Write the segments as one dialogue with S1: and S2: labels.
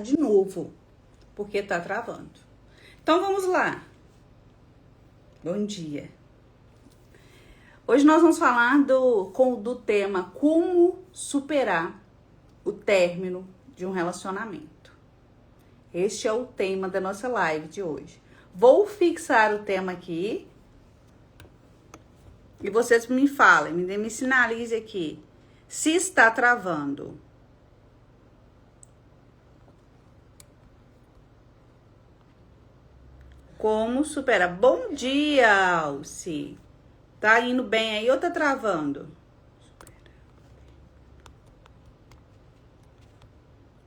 S1: de novo, porque tá travando. Então vamos lá. Bom dia. Hoje nós vamos falar do tema como superar o término de um relacionamento. Este é o tema da nossa live de hoje. Vou fixar o tema aqui e vocês me falem, me sinalizem aqui se está travando. Como superar? Bom dia, Alci. Tá indo bem aí ou tá travando?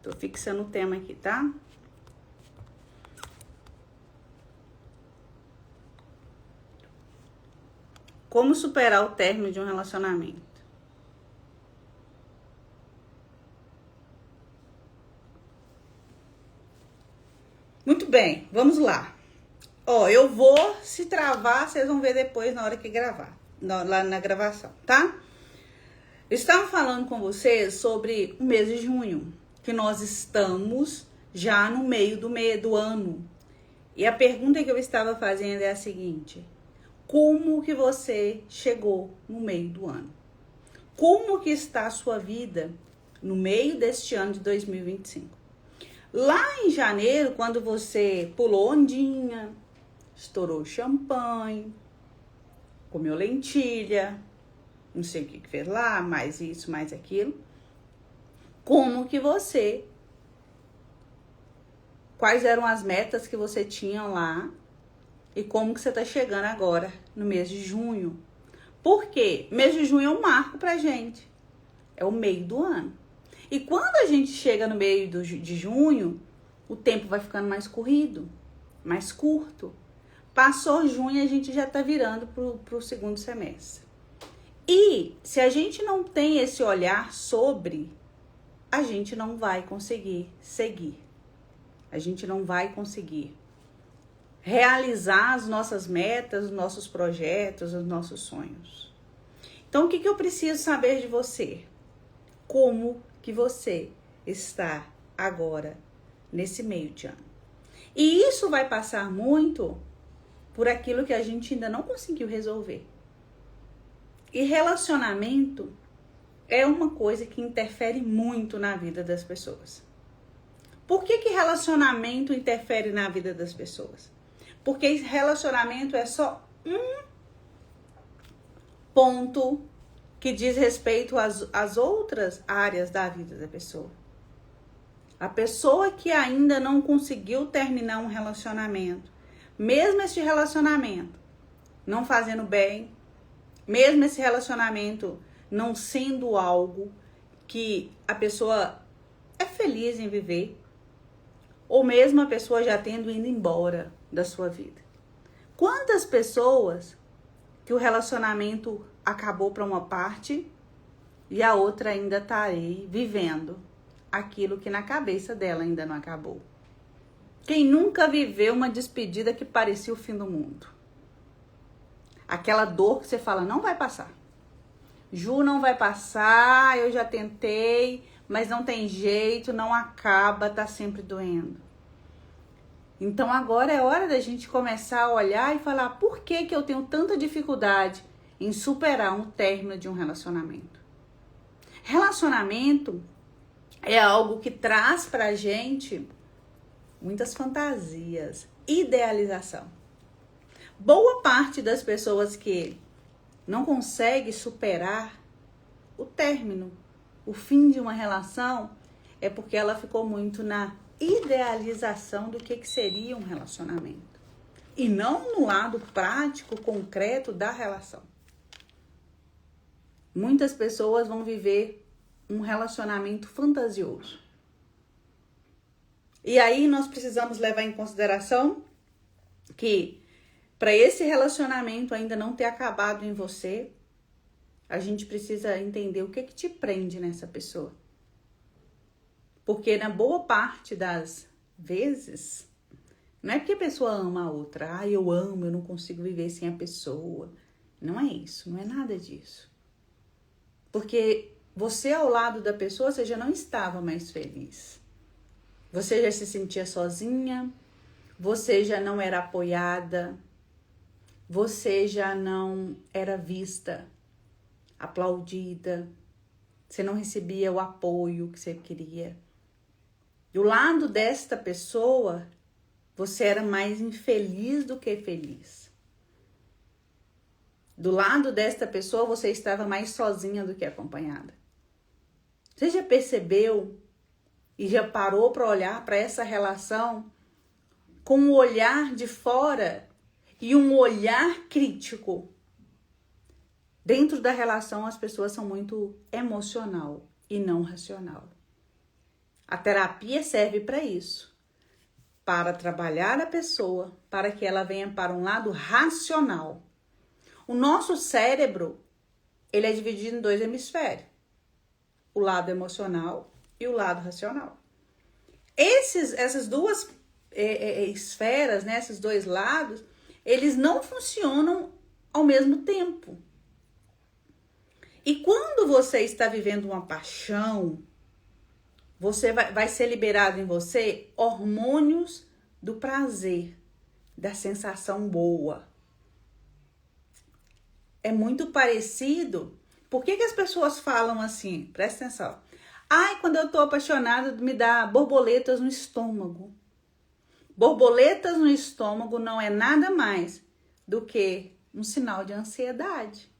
S1: Tô fixando o tema aqui, tá? Como superar o término de um relacionamento? Muito bem, vamos lá. Ó, eu vou se travar, vocês vão ver depois na hora que gravar, lá na gravação, tá? Eu estava falando com vocês sobre o mês de junho, que nós estamos já no meio do ano. E a pergunta que eu estava fazendo é a seguinte: como que você chegou no meio do ano? Como que está a sua vida no meio deste ano de 2025? Lá em janeiro, quando você pulou ondinha, estourou champanhe, comeu lentilha, não sei o que fez lá, mais isso, mais aquilo. Como que você... Quais eram as metas que você tinha lá e como que você tá chegando agora no mês de junho? Por quê? Mês de junho é um marco pra gente. É o meio do ano. E quando a gente chega no meio de junho, o tempo vai ficando mais corrido, mais curto. Passou junho, a gente já tá virando pro segundo semestre. E se a gente não tem esse olhar sobre, a gente não vai conseguir seguir. A gente não vai conseguir realizar as nossas metas, os nossos projetos, os nossos sonhos. Então, o que eu preciso saber de você? Como que você está agora nesse meio de ano? E isso vai passar muito por aquilo que a gente ainda não conseguiu resolver. E relacionamento é uma coisa que interfere muito na vida das pessoas. Por que relacionamento interfere na vida das pessoas? Porque relacionamento é só um ponto que diz respeito às outras áreas da vida da pessoa. A pessoa que ainda não conseguiu terminar um relacionamento, mesmo esse relacionamento não fazendo bem, mesmo esse relacionamento não sendo algo que a pessoa é feliz em viver, ou mesmo a pessoa já tendo ido embora da sua vida. Quantas pessoas que o relacionamento acabou para uma parte e a outra ainda tá aí vivendo aquilo que na cabeça dela ainda não acabou? Quem nunca viveu uma despedida que parecia o fim do mundo? Aquela dor que você fala, não vai passar. Ju, não vai passar, eu já tentei, mas não tem jeito, não acaba, tá sempre doendo. Então agora é hora da gente começar a olhar e falar por que eu tenho tanta dificuldade em superar um término de um relacionamento. Relacionamento é algo que traz pra gente muitas fantasias, idealização. Boa parte das pessoas que não consegue superar o término, o fim de uma relação, é porque ela ficou muito na idealização do que seria um relacionamento e não no lado prático, concreto da relação. Muitas pessoas vão viver um relacionamento fantasioso. E aí nós precisamos levar em consideração que para esse relacionamento ainda não ter acabado em você, a gente precisa entender o que te prende nessa pessoa. Porque na boa parte das vezes, não é porque a pessoa ama a outra. Ah, eu amo, eu não consigo viver sem a pessoa. Não é isso, não é nada disso. Porque você ao lado da pessoa, você já não estava mais feliz. Você já se sentia sozinha? Você já não era apoiada? Você já não era vista, aplaudida? Você não recebia o apoio que você queria? Do lado desta pessoa, você era mais infeliz do que feliz. Do lado desta pessoa, você estava mais sozinha do que acompanhada. Você já percebeu e já parou para olhar para essa relação com um olhar de fora e um olhar crítico? Dentro da relação, as pessoas são muito emocional e não racional. A terapia serve para isso, para trabalhar a pessoa, para que ela venha para um lado racional. O nosso cérebro, ele é dividido em 2 hemisférios. O lado emocional e o lado racional. Essas duas esferas, né, esses 2 lados, eles não funcionam ao mesmo tempo. E quando você está vivendo uma paixão, vai ser liberado em você hormônios do prazer, da sensação boa. É muito parecido. Por que as pessoas falam assim? Presta atenção. Ai, quando eu tô apaixonada, me dá borboletas no estômago. Borboletas no estômago não é nada mais do que um sinal de ansiedade.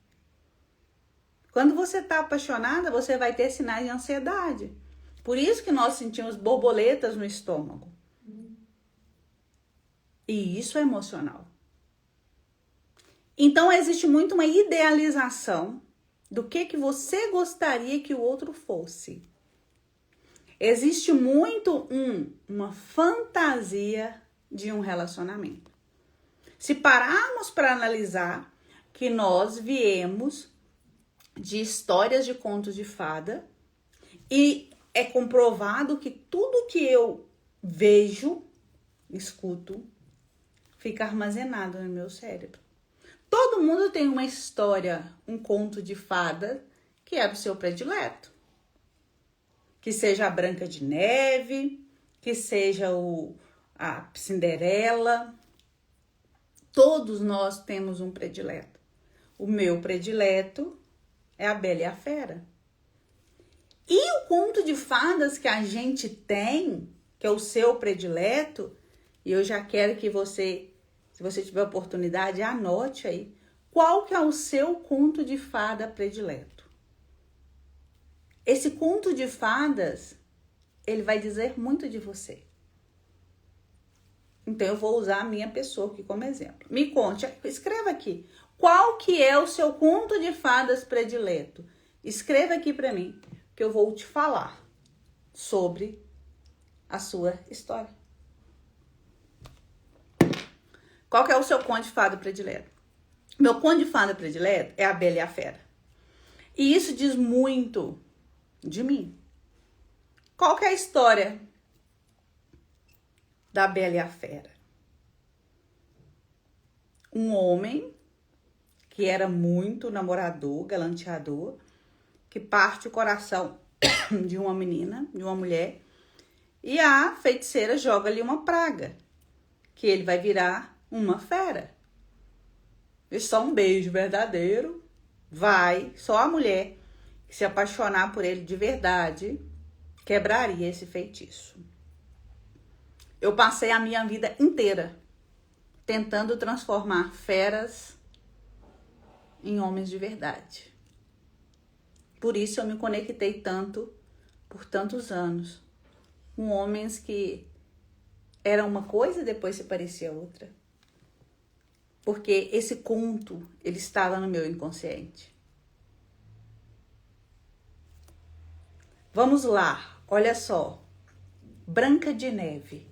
S1: Quando você tá apaixonada, você vai ter sinais de ansiedade. Por isso que nós sentimos borboletas no estômago. E isso é emocional. Então, existe muito uma idealização do que você gostaria que o outro fosse. Existe muito uma fantasia de um relacionamento. Se pararmos para analisar que nós viemos de histórias de contos de fada e é comprovado que tudo que eu vejo, escuto, fica armazenado no meu cérebro. Todo mundo tem uma história, um conto de fada que é do seu predileto. Que seja a Branca de Neve, que seja a Cinderela. Todos nós temos um predileto. O meu predileto é a Bela e a Fera. E o conto de fadas que a gente tem, que é o seu predileto, e eu já quero que você, se você tiver oportunidade, anote aí, qual que é o seu conto de fada predileto. Esse conto de fadas, ele vai dizer muito de você. Então, eu vou usar a minha pessoa aqui como exemplo. Me conte, escreva aqui. Qual que é o seu conto de fadas predileto? Escreva aqui para mim, que eu vou te falar sobre a sua história. Qual que é o seu conto de fada predileto? Meu conto de fada predileto é a Bela e a Fera. E isso diz muito de mim. Qual que é a história da Bela e a Fera? Um homem que era muito namorador, galanteador, que parte o coração de uma menina, de uma mulher, e a feiticeira joga ali uma praga, que ele vai virar uma fera. E só um beijo verdadeiro só a mulher que se apaixonar por ele de verdade, quebraria esse feitiço. Eu passei a minha vida inteira tentando transformar feras em homens de verdade. Por isso eu me conectei tanto, por tantos anos, com homens que eram uma coisa e depois se parecia outra. Porque esse conto, ele estava no meu inconsciente. Vamos lá, olha só. Branca de Neve.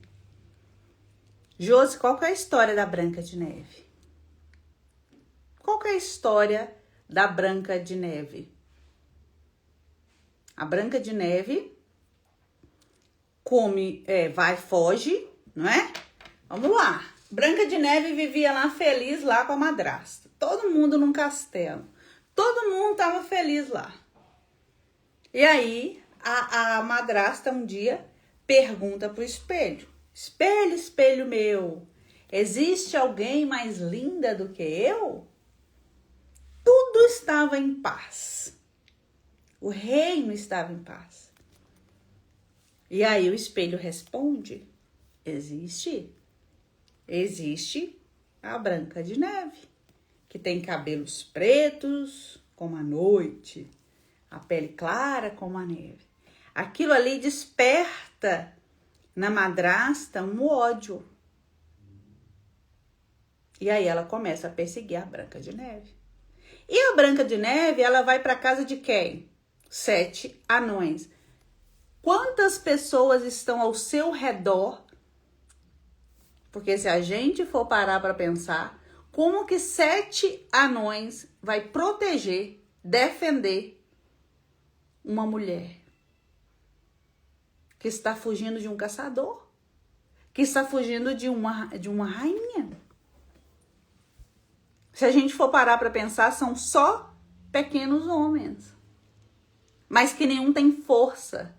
S1: Josi, qual que é a história da Branca de Neve? Qual que é a história da Branca de Neve? A Branca de Neve foge, não é? Vamos lá. Branca de Neve vivia lá feliz lá com a madrasta. Todo mundo num castelo. Todo mundo tava feliz lá. E aí, a madrasta um dia pergunta pro espelho. Espelho, espelho meu, existe alguém mais linda do que eu? Tudo estava em paz. O reino estava em paz. E aí o espelho responde: existe. Existe a Branca de Neve, que tem cabelos pretos como a noite, a pele clara como a neve. Aquilo ali desperta na madrasta um ódio. E aí ela começa a perseguir a Branca de Neve. E a Branca de Neve, ela vai para casa de quem? 7 anões. Quantas pessoas estão ao seu redor? Porque se a gente for parar para pensar, como que 7 anões vai proteger, defender uma mulher que está fugindo de um caçador, que está fugindo de uma rainha? Se a gente for parar para pensar, são só pequenos homens, mas que nenhum tem força,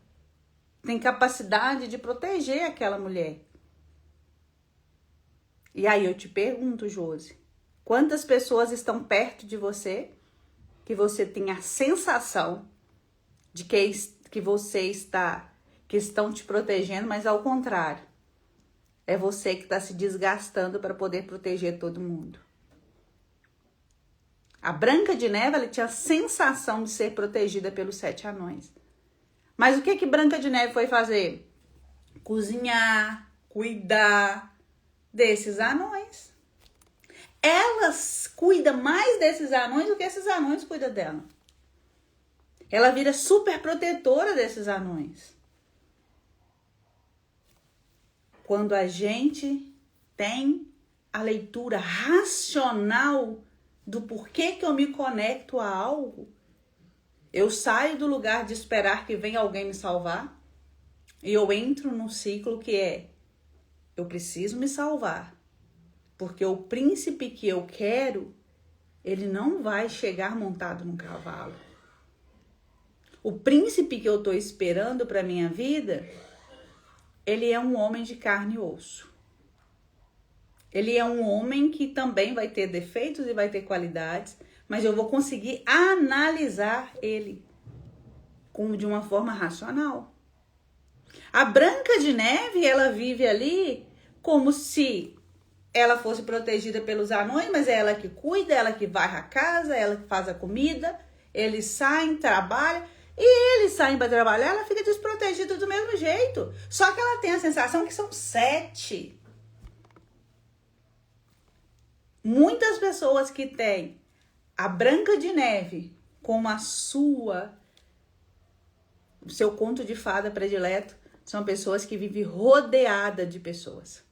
S1: tem capacidade de proteger aquela mulher. E aí eu te pergunto, Josi, quantas pessoas estão perto de você que você tem a sensação de que estão te protegendo, mas ao contrário, é você que está se desgastando para poder proteger todo mundo. A Branca de Neve, ela tinha a sensação de ser protegida pelos 7 anões. Mas o que Branca de Neve foi fazer? Cozinhar, cuidar desses anões. Elas cuidam mais desses anões do que esses anões cuidam dela. Ela vira super protetora desses anões. Quando a gente tem a leitura racional do porquê que eu me conecto a algo, eu saio do lugar de esperar que venha alguém me salvar e eu entro num ciclo que é: eu preciso me salvar, porque o príncipe que eu quero, ele não vai chegar montado num cavalo. O príncipe que eu estou esperando para minha vida, ele é um homem de carne e osso. Ele é um homem que também vai ter defeitos e vai ter qualidades, mas eu vou conseguir analisar ele de uma forma racional. A Branca de Neve, ela vive ali como se ela fosse protegida pelos anões, mas é ela que cuida, ela que varre a casa, ela que faz a comida, eles saem, trabalham, e eles saem para trabalhar, ela fica desprotegida do mesmo jeito. Só que ela tem a sensação que são 7. Muitas pessoas que têm a Branca de Neve como o seu conto de fada predileto, são pessoas que vivem rodeada de pessoas.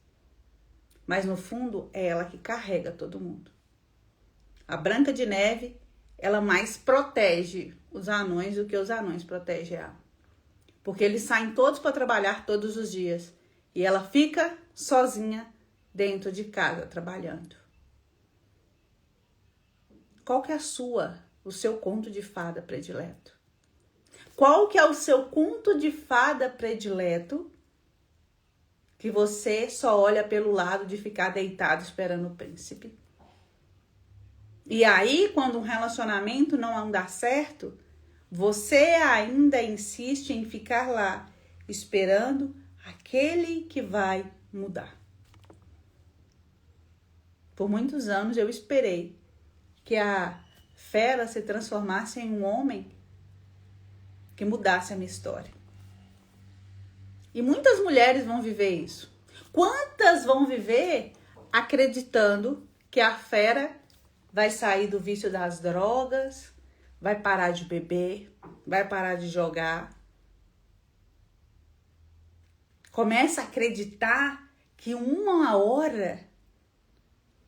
S1: Mas no fundo é ela que carrega todo mundo. A Branca de Neve, ela mais protege os anões do que os anões protegem ela. Porque eles saem todos para trabalhar todos os dias. E ela fica sozinha dentro de casa trabalhando. Qual que é o seu conto de fada predileto? Qual que é o seu conto de fada predileto que você só olha pelo lado de ficar deitado esperando o príncipe? E aí, quando um relacionamento não dá certo, você ainda insiste em ficar lá esperando aquele que vai mudar. Por muitos anos eu esperei que a fera se transformasse em um homem que mudasse a minha história. E muitas mulheres vão viver isso. Quantas vão viver acreditando que a fera vai sair do vício das drogas, vai parar de beber, vai parar de jogar? Começa a acreditar que uma hora,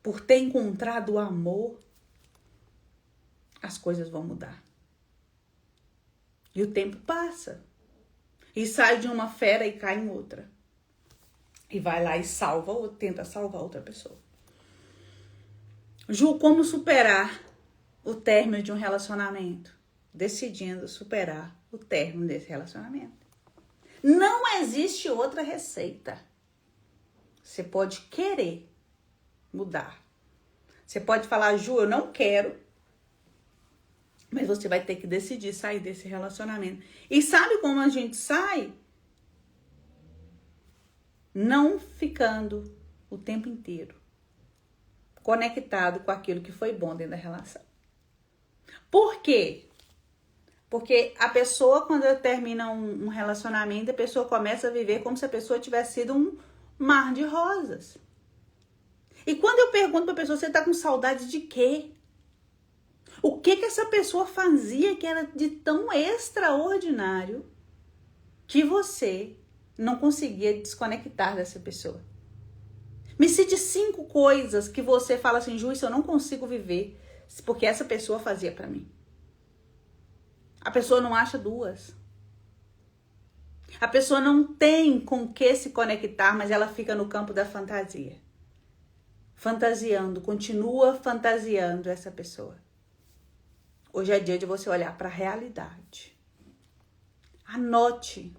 S1: por ter encontrado o amor, as coisas vão mudar. E o tempo passa. E sai de uma fera e cai em outra. E vai lá e salva ou tenta salvar outra pessoa. Ju, como superar o término de um relacionamento? Decidindo superar o término desse relacionamento. Não existe outra receita. Você pode querer mudar. Você pode falar, Ju, eu não quero. Mas você vai ter que decidir sair desse relacionamento. E sabe como a gente sai? Não ficando o tempo inteiro conectado com aquilo que foi bom dentro da relação. Por quê? Porque a pessoa, quando termina um relacionamento, a pessoa começa a viver como se a pessoa tivesse sido um mar de rosas. E quando eu pergunto pra pessoa, você tá com saudade de quê? O que essa pessoa fazia que era de tão extraordinário que você não conseguia desconectar dessa pessoa? Me cite 5 coisas que você fala assim, Ju, isso eu não consigo viver porque essa pessoa fazia pra mim. A pessoa não acha 2. A pessoa não tem com que se conectar, mas ela fica no campo da fantasia. Fantasiando, continua fantasiando essa pessoa. Hoje é dia de você olhar para a realidade. Anote.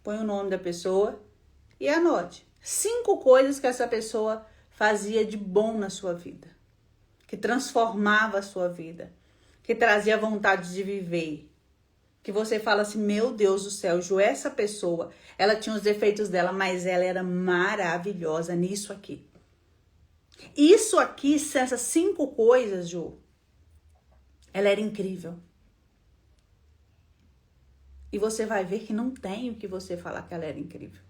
S1: Põe o nome da pessoa e anote. 5 coisas que essa pessoa fazia de bom na sua vida. Que transformava a sua vida. Que trazia vontade de viver. Que você fala assim, meu Deus do céu, Ju, essa pessoa, ela tinha os defeitos dela, mas ela era maravilhosa nisso aqui. Isso aqui, essas 5 coisas, Ju, ela era incrível. E você vai ver que não tem o que você falar que ela era incrível.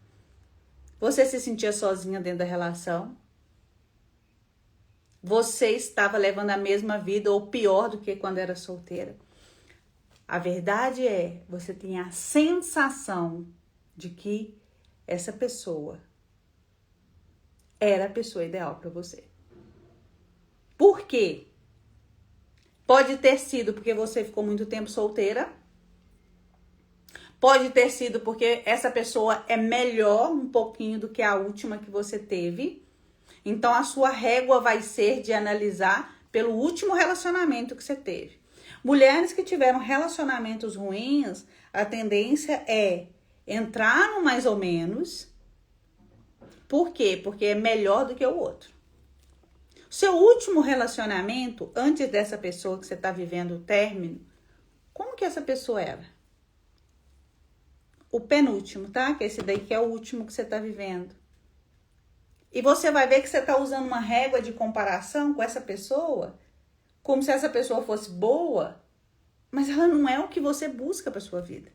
S1: Você se sentia sozinha dentro da relação? Você estava levando a mesma vida ou pior do que quando era solteira? A verdade é, você tem a sensação de que essa pessoa era a pessoa ideal para você. Por quê? Pode ter sido porque você ficou muito tempo solteira. Pode ter sido porque essa pessoa é melhor um pouquinho do que a última que você teve. Então, a sua régua vai ser de analisar pelo último relacionamento que você teve. Mulheres que tiveram relacionamentos ruins, a tendência é entrar no mais ou menos. Por quê? Porque é melhor do que o outro. Seu último relacionamento, antes dessa pessoa que você está vivendo o término, como que essa pessoa era? O penúltimo, tá? Que esse daí que é o último que você está vivendo. E você vai ver que você está usando uma régua de comparação com essa pessoa, como se essa pessoa fosse boa, mas ela não é o que você busca para sua vida.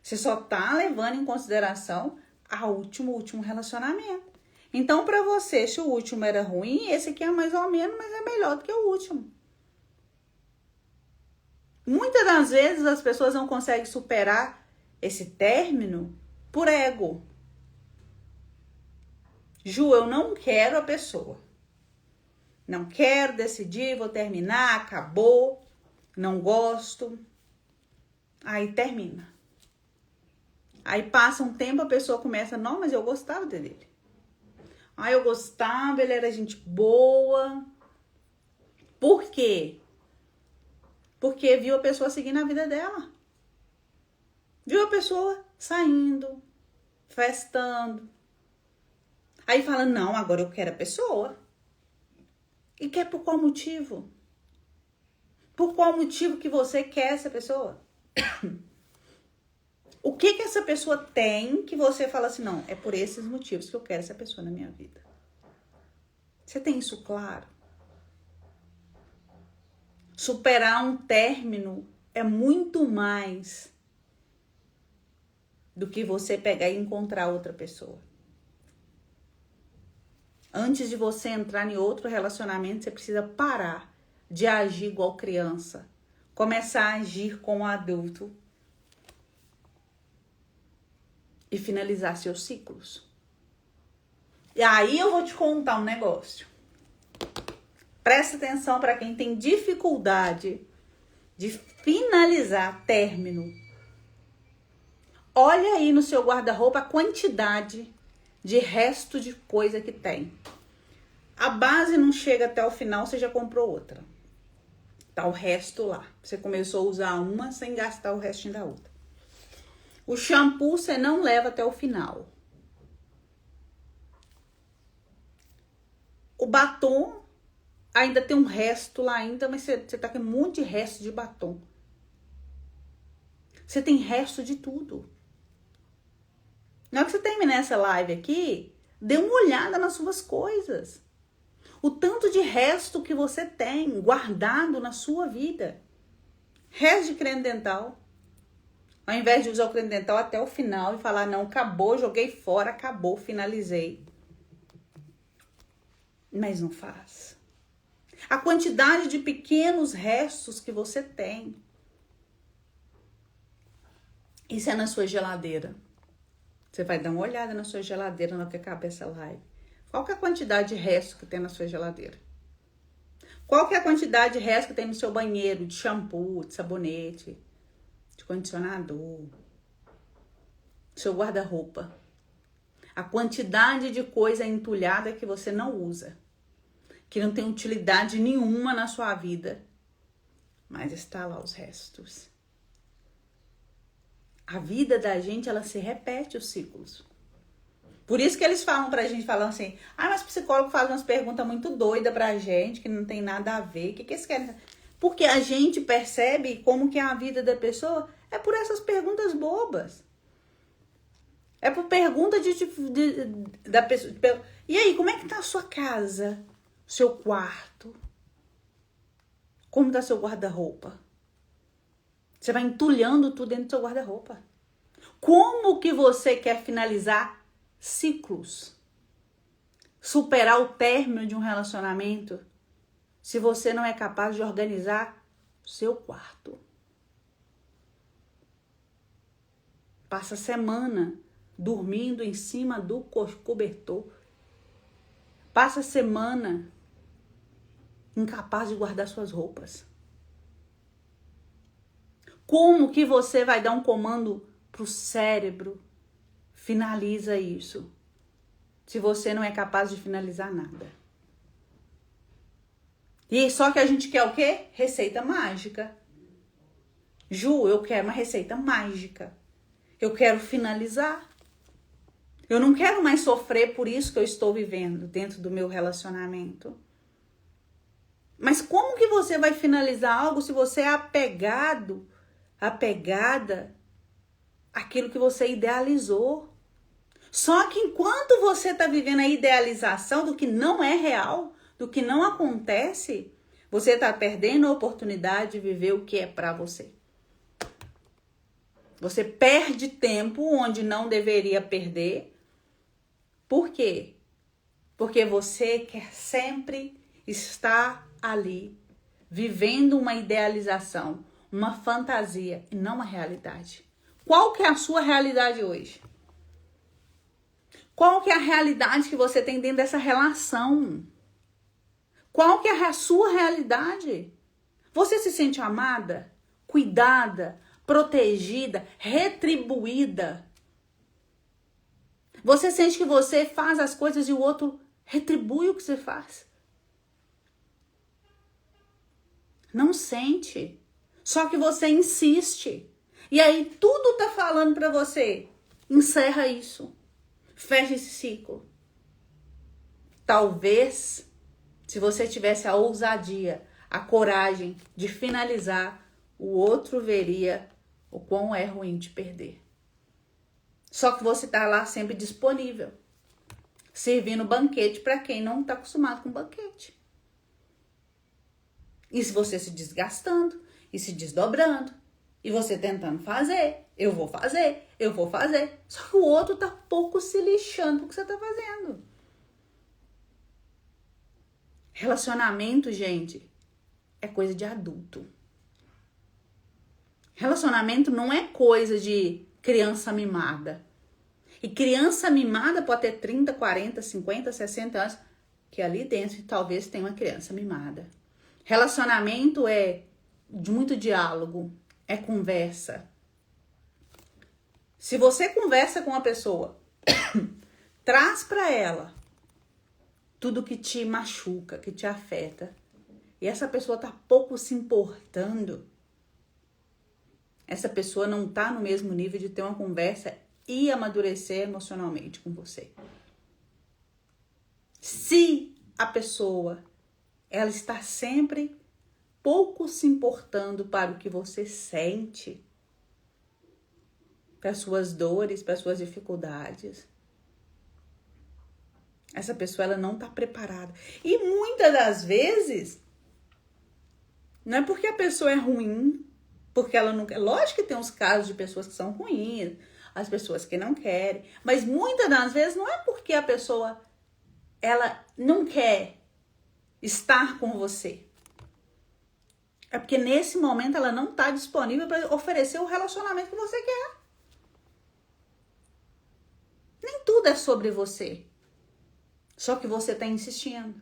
S1: Você só está levando em consideração o último relacionamento. Então, para você, se o último era ruim, esse aqui é mais ou menos, mas é melhor do que o último. Muitas das vezes as pessoas não conseguem superar esse término por ego. Ju, eu não quero a pessoa. Não quero decidir, vou terminar, acabou, não gosto. Aí termina. Aí passa um tempo, a pessoa começa, não, mas eu gostava dele. Ah, eu gostava, ele era gente boa. Por quê? Porque viu a pessoa seguindo a vida dela. Viu a pessoa saindo, festando. Aí fala, não, agora eu quero a pessoa. E quer por qual motivo? Por qual motivo que você quer essa pessoa? O que essa pessoa tem que você fala assim, não, é por esses motivos que eu quero essa pessoa na minha vida. Você tem isso claro? Superar um término é muito mais do que você pegar e encontrar outra pessoa. Antes de você entrar em outro relacionamento, você precisa parar de agir igual criança. Começar a agir como adulto. E finalizar seus ciclos. E aí eu vou te contar um negócio. Presta atenção para quem tem dificuldade de finalizar término. Olha aí no seu guarda-roupa a quantidade de resto de coisa que tem. A base não chega até o final, você já comprou outra. Tá o resto lá. Você começou a usar uma sem gastar o restinho da outra. O shampoo você não leva até o final. O batom ainda tem um resto lá ainda, mas você tá com um monte de resto de batom. Você tem resto de tudo. Na hora que você terminar essa live aqui, dê uma olhada nas suas coisas. O tanto de resto que você tem guardado na sua vida. Resto de creme dental. Ao invés de usar o creme dental até o final e falar, não, acabou, joguei fora, acabou, finalizei. Mas não faz. A quantidade de pequenos restos que você tem. Isso é na sua geladeira. Você vai dar uma olhada na sua geladeira na hora que acabar essa live. Qual que é a quantidade de resto que tem na sua geladeira? Qual que é a quantidade de resto que tem no seu banheiro de shampoo, de sabonete, de condicionador, seu guarda-roupa? A quantidade de coisa entulhada que você não usa, que não tem utilidade nenhuma na sua vida, mas está lá os restos. A vida da gente, ela se repete os ciclos. Por isso que eles falam pra gente, falam assim, mas o psicólogo faz umas perguntas muito doidas pra gente, que não tem nada a ver. O que eles querem? Porque a gente percebe como que é a vida da pessoa é por essas perguntas bobas. É por pergunta da pessoa. E aí, como é que tá a sua casa? Seu quarto? Como tá seu guarda-roupa? Você vai entulhando tudo dentro do seu guarda-roupa. Como que você quer finalizar ciclos? Superar o término de um relacionamento se você não é capaz de organizar o seu quarto? Passa semana dormindo em cima do cobertor. Passa semana incapaz de guardar suas roupas. Como que você vai dar um comando pro cérebro? Finaliza isso. Se você não é capaz de finalizar nada. E só que a gente quer o quê? Receita mágica. Ju, eu quero uma receita mágica. Eu quero finalizar. Eu não quero mais sofrer por isso que eu estou vivendo dentro do meu relacionamento. Mas como que você vai finalizar algo se você é apegada àquilo que você idealizou? Só que enquanto você está vivendo a idealização do que não é real, do que não acontece, você está perdendo a oportunidade de viver o que é para você. Você perde tempo onde não deveria perder. Por quê? Porque você quer sempre estar ali, vivendo uma idealização, uma fantasia e não uma realidade. Qual que é a sua realidade hoje? Qual que é a realidade que você tem dentro dessa relação? Qual que é a sua realidade? Você se sente amada, cuidada, protegida, retribuída? Você sente que você faz as coisas e o outro retribui o que você faz? Não sente. Só que você insiste. E aí tudo tá falando pra você. Encerra isso. Fecha esse ciclo. Talvez, se você tivesse a ousadia, a coragem de finalizar, o outro veria o quão é ruim de perder. Só que você tá lá sempre disponível, servindo banquete para quem não tá acostumado com banquete. E se você se desgastando, e se desdobrando, e você tentando fazer, eu vou fazer. Só que o outro tá pouco se lixando pro que você tá fazendo. Relacionamento, gente, é coisa de adulto. Relacionamento não é coisa de criança mimada. E criança mimada pode ter 30, 40, 50, 60 anos, que ali dentro talvez tenha uma criança mimada. Relacionamento é de muito diálogo, é conversa. Se você conversa com uma pessoa, traz para ela tudo que te machuca, que te afeta. e essa pessoa tá pouco se importando, essa pessoa não tá no mesmo nível de ter uma conversa e amadurecer emocionalmente com você. Se a pessoa, ela está sempre pouco se importando para o que você sente, para suas dores, para suas dificuldades, essa pessoa, ela não está preparada. E muitas das vezes, não é porque a pessoa é ruim, porque ela não quer. Lógico que tem uns casos de pessoas que são ruins, as pessoas que não querem, mas muitas das vezes não é porque a pessoa, ela não quer estar com você. É porque nesse momento ela não está disponível para oferecer o relacionamento que você quer. Nem tudo é sobre você. Só que você está insistindo.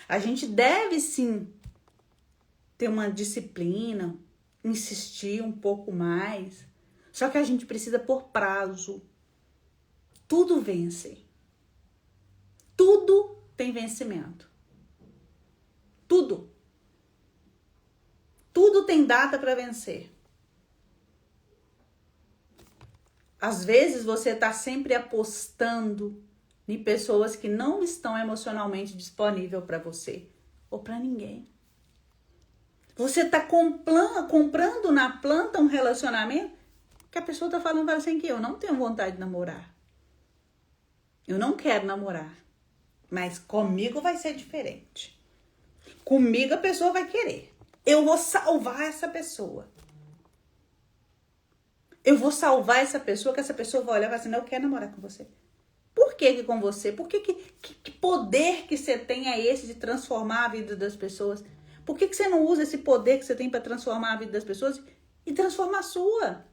S1: A gente deve sim ter uma disciplina, insistir um pouco mais. Só que a gente precisa pôr prazo. Tudo vence. Tudo tem vencimento. Tudo. Tudo tem data para vencer. Às vezes você está sempre apostando em pessoas que não estão emocionalmente disponíveis para você ou para ninguém. Você está comprando na planta um relacionamento que a pessoa está falando assim que eu não tenho vontade de namorar. Eu não quero namorar. Mas comigo vai ser diferente. Comigo a pessoa vai querer. Eu vou salvar essa pessoa. Eu vou salvar essa pessoa, que essa pessoa vai olhar e vai assim, não, eu quero namorar com você. Por que com você? Por que poder que você tem é esse de transformar a vida das pessoas? Por que você não usa esse poder que você tem para transformar a vida das pessoas e transformar a sua?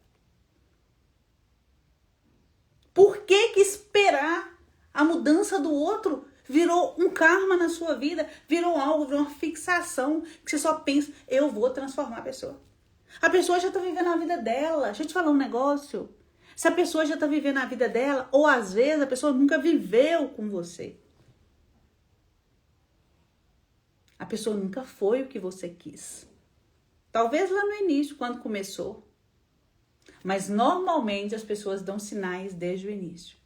S1: Por que esperar a mudança do outro virou um karma na sua vida, virou algo, virou uma fixação que você só pensa, eu vou transformar a pessoa. A pessoa já está vivendo a vida dela. Deixa eu te falar um negócio. Se a pessoa já está vivendo a vida dela, ou às vezes a pessoa nunca viveu com você. A pessoa nunca foi o que você quis. Talvez lá no início, quando começou. Mas normalmente as pessoas dão sinais desde o início.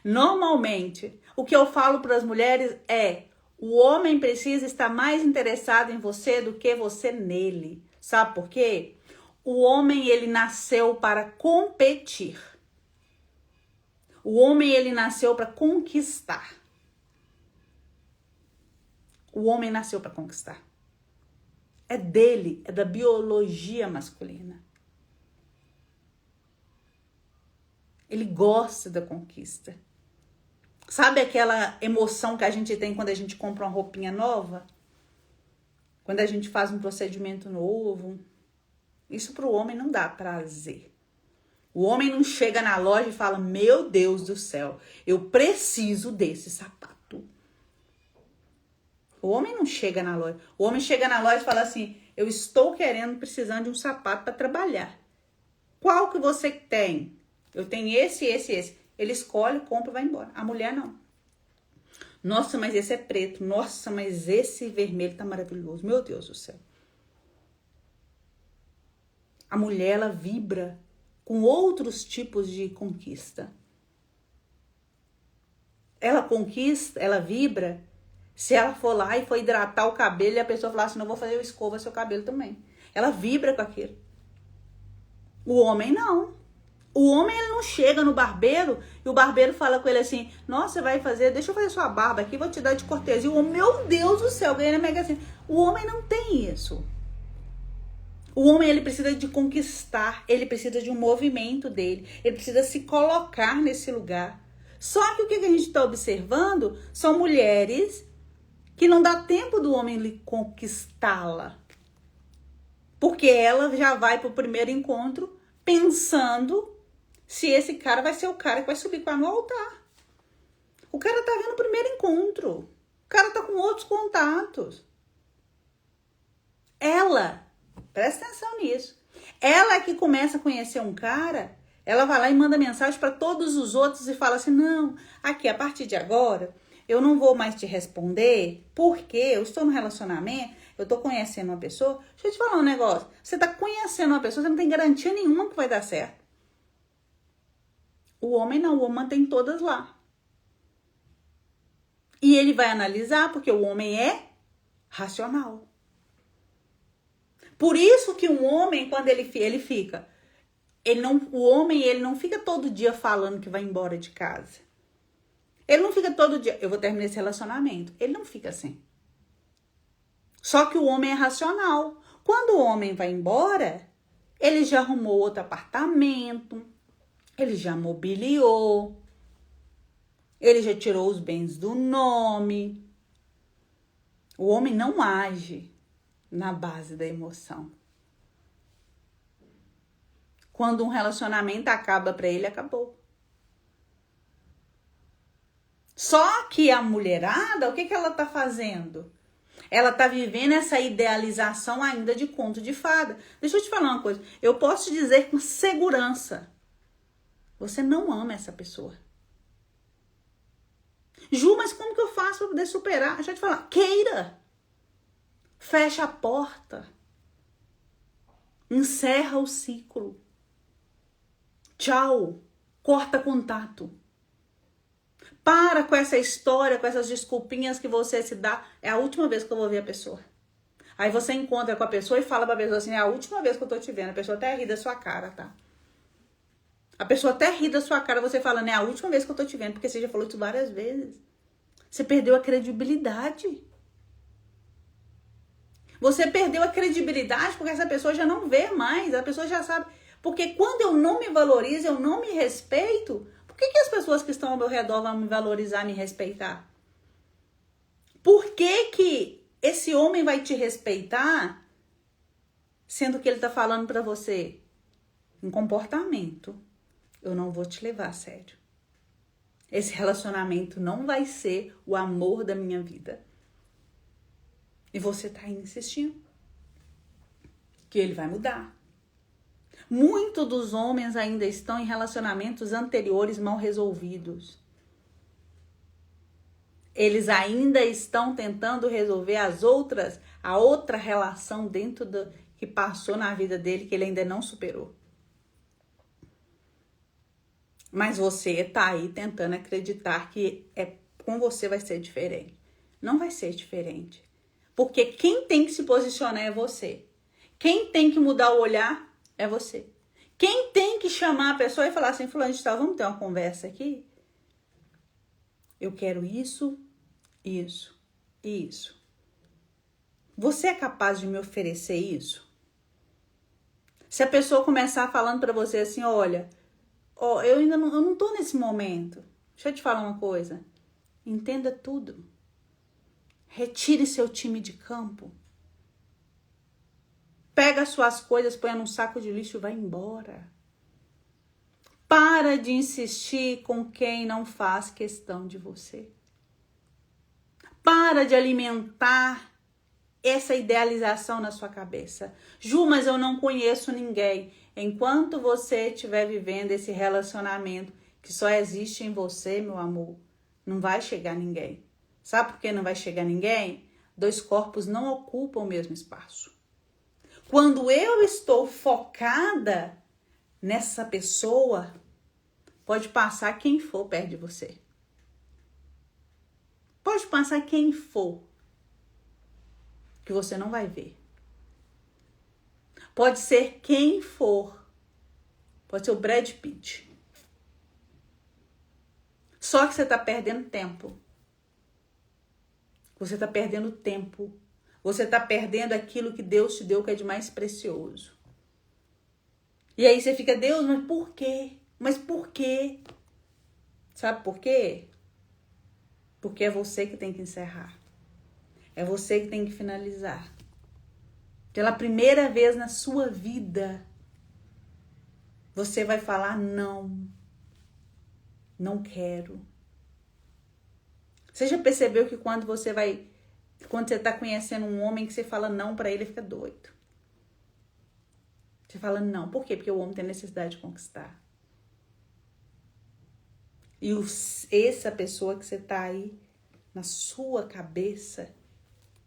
S1: Normalmente, o que eu falo para as mulheres é: o homem precisa estar mais interessado em você do que você nele. Sabe por quê? O homem, ele nasceu para competir. O homem, ele nasceu para conquistar. O homem nasceu para conquistar. É dele, é da biologia masculina. Ele gosta da conquista. Sabe aquela emoção que a gente tem quando a gente compra uma roupinha nova? Quando a gente faz um procedimento novo? Isso para o homem não dá prazer. O homem não chega na loja e fala, meu Deus do céu, eu preciso desse sapato. O homem não chega na loja. O homem chega na loja e fala assim, eu estou precisando de um sapato para trabalhar. Qual que você tem? Eu tenho esse. Ele escolhe, compra e vai embora. A mulher não. Nossa, mas esse é preto. Nossa, mas esse vermelho tá maravilhoso. Meu Deus do céu. A mulher, ela vibra com outros tipos de conquista. Ela conquista, ela vibra se ela for lá e for hidratar o cabelo e a pessoa falar assim, não, vou fazer eu escova seu cabelo também. Ela vibra com aquilo. O homem não. O homem, ele não chega no barbeiro e o barbeiro fala com ele assim, nossa, você vai fazer, deixa eu fazer sua barba aqui, vou te dar de cortesia. O homem, meu Deus do céu, ganha na Mega Sena. O homem não tem isso. O homem, ele precisa de conquistar, ele precisa de um movimento dele, ele precisa se colocar nesse lugar. Só que o que a gente está observando são mulheres que não dá tempo do homem conquistá-la. Porque ela já vai para o primeiro encontro pensando se esse cara vai ser o cara que vai subir com ela no altar. O cara tá vendo o primeiro encontro. O cara tá com outros contatos. Ela, presta atenção nisso. Ela é que começa a conhecer um cara, ela vai lá e manda mensagem para todos os outros e fala assim, não, aqui, a partir de agora, eu não vou mais te responder, porque eu estou no relacionamento, eu tô conhecendo uma pessoa, deixa eu te falar um negócio. Você tá conhecendo uma pessoa, você não tem garantia nenhuma que vai dar certo. O homem não, o homem mantém todas lá. E ele vai analisar, porque o homem é racional. Por isso que um homem, quando ele fica, o homem, ele não fica todo dia falando que vai embora de casa. Ele não fica todo dia, eu vou terminar esse relacionamento. Ele não fica assim. Só que o homem é racional. Quando o homem vai embora, ele já arrumou outro apartamento, ele já mobiliou, ele já tirou os bens do nome. O homem não age na base da emoção. Quando um relacionamento acaba para ele, acabou. Só que a mulherada, o que ela tá fazendo? Ela tá vivendo essa idealização ainda de conto de fada. Deixa eu te falar uma coisa. Eu posso te dizer com segurança. Você não ama essa pessoa. Ju, mas como que eu faço para poder superar? Deixa eu te falar. Queira. Fecha a porta. Encerra o ciclo. Tchau. Corta contato. Para com essa história, com essas desculpinhas que você se dá. É a última vez que eu vou ver a pessoa. Aí você encontra com a pessoa e fala pra pessoa assim, é a última vez que eu tô te vendo. A pessoa até ri da sua cara, tá? A pessoa até ri da sua cara, você falando, é a última vez que eu tô te vendo, porque você já falou isso várias vezes. Você perdeu a credibilidade. Você perdeu a credibilidade porque essa pessoa já não vê mais, a pessoa já sabe. Porque quando eu não me valorizo, eu não me respeito, por que as pessoas que estão ao meu redor vão me valorizar, me respeitar? Por que esse homem vai te respeitar, sendo que ele tá falando pra você em comportamento? Eu não vou te levar a sério. Esse relacionamento não vai ser o amor da minha vida. E você tá insistindo que ele vai mudar. Muitos dos homens ainda estão em relacionamentos anteriores mal resolvidos. Eles ainda estão tentando resolver a outra relação dentro do que passou na vida dele que ele ainda não superou. Mas você tá aí tentando acreditar que com você vai ser diferente. Não vai ser diferente. Porque quem tem que se posicionar é você. Quem tem que mudar o olhar é você. Quem tem que chamar a pessoa e falar assim, fulano de tal, vamos ter uma conversa aqui? Eu quero isso, isso e isso. Você é capaz de me oferecer isso? Se a pessoa começar falando pra você assim, olha, eu não tô nesse momento. Deixa eu te falar uma coisa. Entenda tudo. Retire seu time de campo. Pega suas coisas, põe num saco de lixo e vai embora. Para de insistir com quem não faz questão de você. Para de alimentar essa idealização na sua cabeça. Ju, mas eu não conheço ninguém. Enquanto você estiver vivendo esse relacionamento que só existe em você, meu amor, não vai chegar ninguém. Sabe por que não vai chegar ninguém? Dois corpos não ocupam o mesmo espaço. Quando eu estou focada nessa pessoa, pode passar quem for perto de você. Pode passar quem for, que você não vai ver. Pode ser quem for. Pode ser o Brad Pitt. Só que você está perdendo tempo. Você está perdendo tempo. Você está perdendo aquilo que Deus te deu, que é de mais precioso. E aí você fica, Deus, mas por quê? Mas por quê? Sabe por quê? Porque é você que tem que encerrar. É você que tem que finalizar. Pela primeira vez na sua vida, você vai falar não. Não quero. Você já percebeu que quando você tá conhecendo um homem que você fala não pra ele, fica doido. Você fala não. Por quê? Porque o homem tem necessidade de conquistar. E essa pessoa que você tá aí na sua cabeça,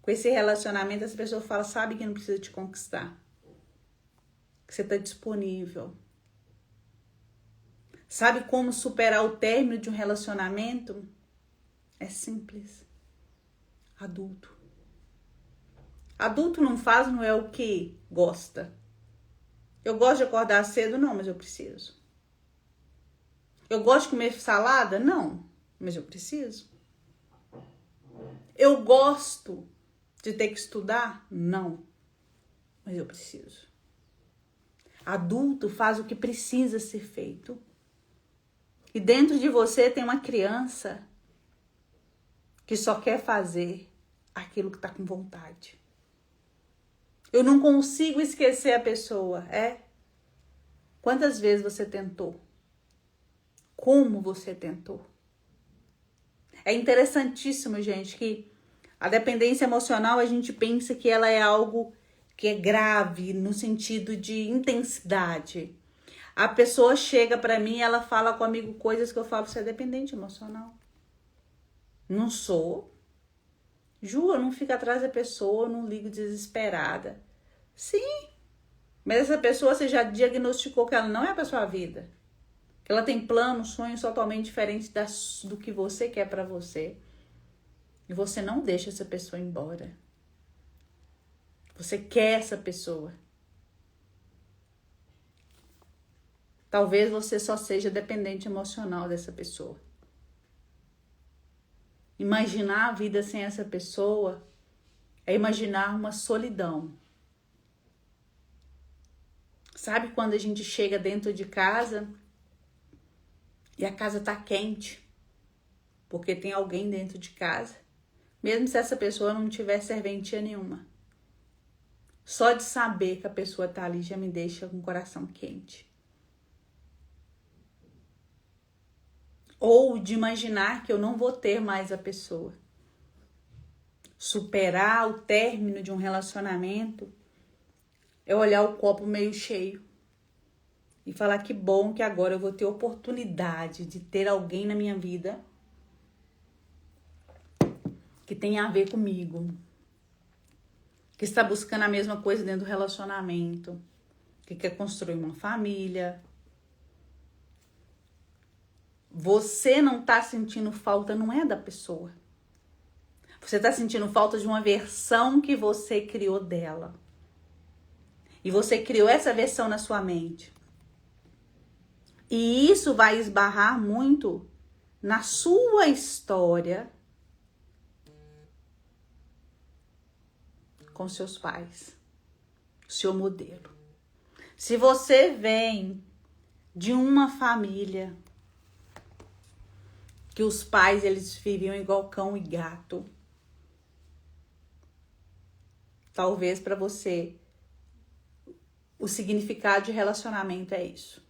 S1: Com esse relacionamento, essa pessoa fala, sabe que não precisa te conquistar. Que você está disponível. Sabe como superar o término de um relacionamento? É simples. Adulto. Adulto não faz, não é o que gosta. Eu gosto de acordar cedo? Não, mas eu preciso. Eu gosto de comer salada? Não, mas eu preciso. Eu gosto de ter que estudar? Não, mas eu preciso. Adulto faz o que precisa ser feito. E dentro de você tem uma criança que só quer fazer aquilo que está com vontade. Eu não consigo esquecer a pessoa. Quantas vezes você tentou? Como você tentou? É interessantíssimo, gente, que a dependência emocional, a gente pensa que ela é algo que é grave no sentido de intensidade. A pessoa chega pra mim e ela fala comigo coisas que eu falo, você é dependente emocional. Não sou. Ju, eu não fico atrás da pessoa, eu não ligo desesperada. Sim, mas essa pessoa você já diagnosticou que ela não é pra sua vida. Que ela tem planos, sonhos totalmente diferentes do que você quer pra você. E você não deixa essa pessoa embora. Você quer essa pessoa. Talvez você só seja dependente emocional dessa pessoa. Imaginar a vida sem essa pessoa é imaginar uma solidão. Sabe quando a gente chega dentro de casa e a casa tá quente? Porque tem alguém dentro de casa. Mesmo se essa pessoa não tiver serventia nenhuma. Só de saber que a pessoa tá ali já me deixa com o coração quente. Ou de imaginar que eu não vou ter mais a pessoa. Superar o término de um relacionamento é olhar o copo meio cheio. E falar que bom que agora eu vou ter oportunidade de ter alguém na minha vida que tenha a ver comigo. Que está buscando a mesma coisa dentro do relacionamento. Que quer construir uma família. Você não está sentindo falta, não é da pessoa. Você está sentindo falta de uma versão que você criou dela. E você criou essa versão na sua mente. E isso vai esbarrar muito na sua história com seus pais. Seu modelo. Se você vem de uma família que os pais eles viviam igual cão e gato, talvez para você o significado de relacionamento é isso.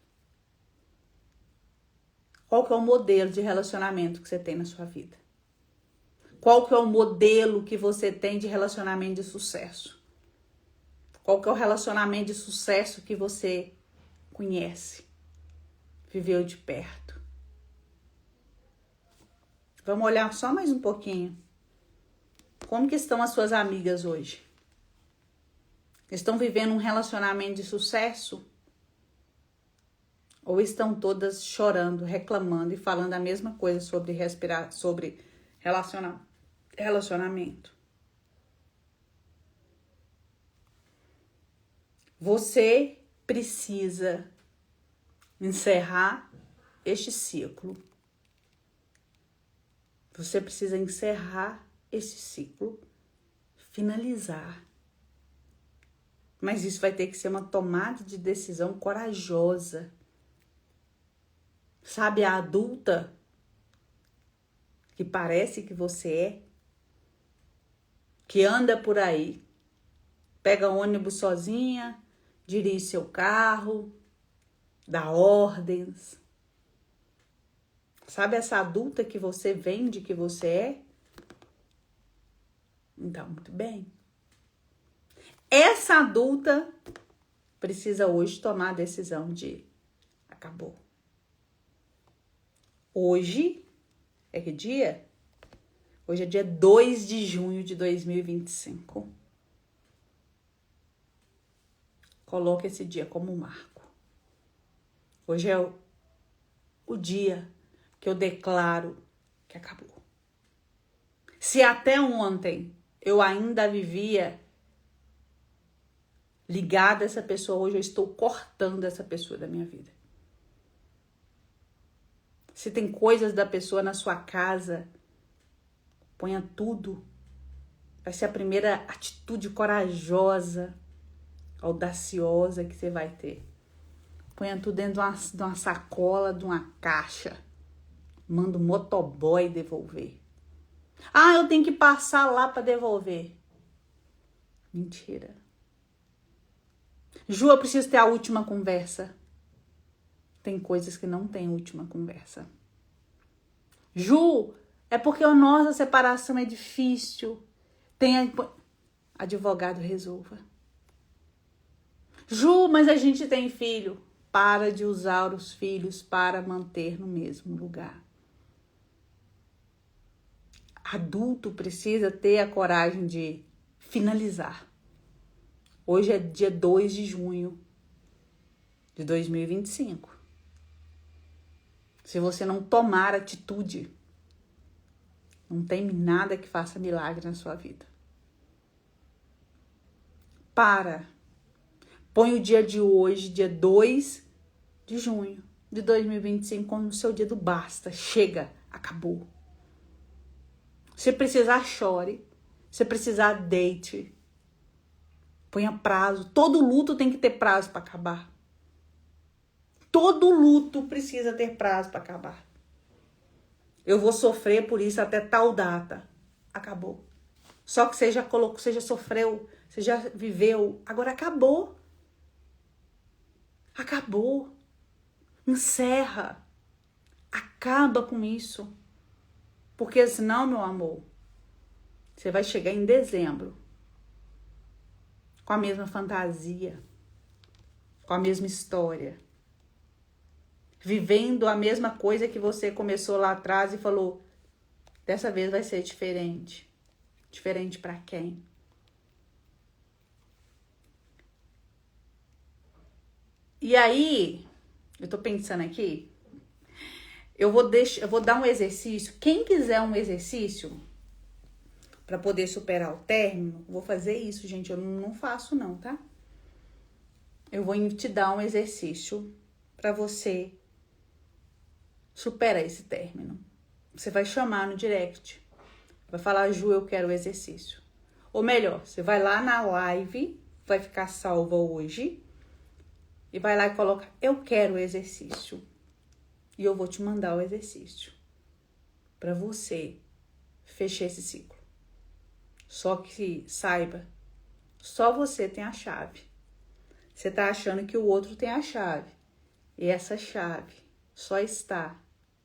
S1: Qual que é o modelo de relacionamento que você tem na sua vida? Qual que é o modelo que você tem de relacionamento de sucesso? Qual que é o relacionamento de sucesso que você conhece? Viveu de perto? Vamos olhar só mais um pouquinho. Como que estão as suas amigas hoje? Estão vivendo um relacionamento de sucesso? Ou estão todas chorando, reclamando e falando a mesma coisa sobre relacionamento? Você precisa encerrar este ciclo. Você precisa encerrar esse ciclo, finalizar. Mas isso vai ter que ser uma tomada de decisão corajosa. Sabe a adulta que parece que você é? Que anda por aí, pega ônibus sozinha, dirige seu carro, dá ordens. Sabe essa adulta que você vende que você é? Então, muito bem. Essa adulta precisa hoje tomar a decisão de acabou. Hoje é que dia? Hoje é dia 2 de junho de 2025. Coloque esse dia como um marco. Hoje é o dia que eu declaro que acabou. Se até ontem eu ainda vivia ligada a essa pessoa, hoje eu estou cortando essa pessoa da minha vida. Se tem coisas da pessoa na sua casa, ponha tudo. Vai ser a primeira atitude corajosa, audaciosa que você vai ter. Ponha tudo dentro de uma sacola, de uma caixa. Manda o motoboy devolver. Ah, eu tenho que passar lá para devolver. Mentira. Ju, eu preciso ter a última conversa. Tem coisas que não tem última conversa. Ju, é porque a nossa separação é difícil. Tem advogado, resolva. Ju, mas a gente tem filho. Para de usar os filhos para manter no mesmo lugar. Adulto precisa ter a coragem de finalizar. Hoje é dia 2 de junho de 2025. Se você não tomar atitude, não tem nada que faça milagre na sua vida. Para. Põe o dia de hoje, dia 2 de junho de 2025, como o seu dia do basta. Chega, acabou. Se precisar, chore. Se precisar, deite. Ponha prazo. Todo luto tem que ter prazo para acabar. Todo luto precisa ter prazo para acabar. Eu vou sofrer por isso até tal data. Acabou. Só que você já colocou, você já sofreu, você já viveu. Agora acabou. Acabou. Encerra. Acaba com isso. Porque senão, meu amor, você vai chegar em dezembro com a mesma fantasia, com a mesma história, vivendo a mesma coisa que você começou lá atrás e falou, dessa vez vai ser diferente. Diferente para quem? E aí, eu tô pensando aqui, eu vou dar um exercício. Quem quiser um exercício para poder superar o término, vou fazer isso, gente. Eu não faço não, tá? Eu vou te dar um exercício para você superar esse término. Você vai chamar no direct. Vai falar, Ju, eu quero o exercício. Ou melhor, você vai lá na live, vai ficar salva hoje, e vai lá e coloca, eu quero o exercício. E eu vou te mandar o exercício para você fechar esse ciclo. Só que saiba, só você tem a chave. Você tá achando que o outro tem a chave. E essa chave só está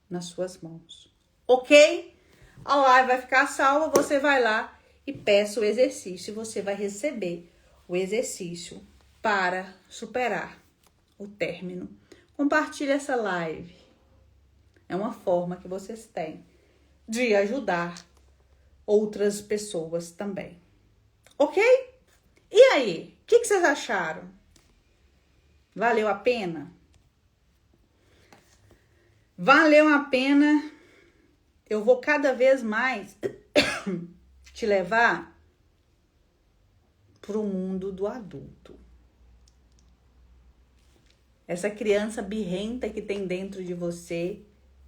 S1: nas suas mãos. Ok? A live vai ficar salva, você vai lá e peça o exercício. E você vai receber o exercício para superar o término. Compartilhe essa live. É uma forma que vocês têm de ajudar outras pessoas também. Ok? E aí? O que vocês acharam? Valeu a pena? Valeu a pena. Eu vou cada vez mais te levar para o mundo do adulto. Essa criança birrenta que tem dentro de você,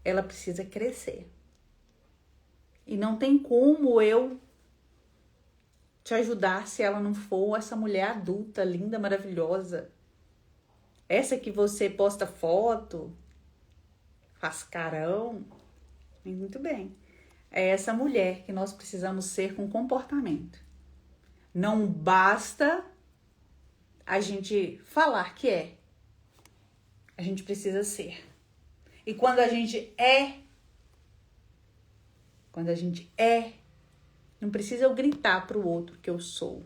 S1: ela precisa crescer. E não tem como eu te ajudar se ela não for essa mulher adulta, linda, maravilhosa. Essa que você posta foto, faz carão. Muito bem. É essa mulher que nós precisamos ser com comportamento. Não basta a gente falar que é. A gente precisa ser. E quando a gente é, não precisa eu gritar pro outro que eu sou.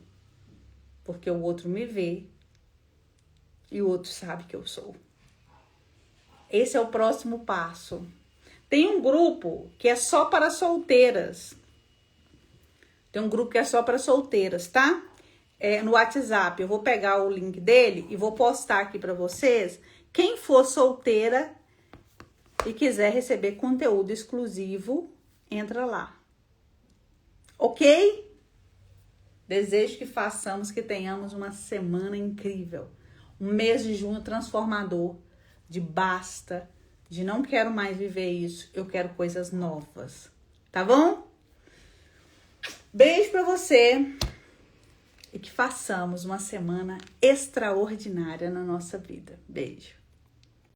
S1: Porque o outro me vê e o outro sabe que eu sou. Esse é o próximo passo. Tem um grupo que é só para solteiras. Tem um grupo que é só para solteiras, tá? No WhatsApp. Eu vou pegar o link dele e vou postar aqui para vocês. Quem for solteira e quiser receber conteúdo exclusivo, entra lá. Ok? Desejo que façamos, que tenhamos uma semana incrível. Um mês de junho transformador. De basta, de não quero mais viver isso. Eu quero coisas novas. Tá bom? Beijo pra você. E que façamos uma semana extraordinária na nossa vida. Beijo.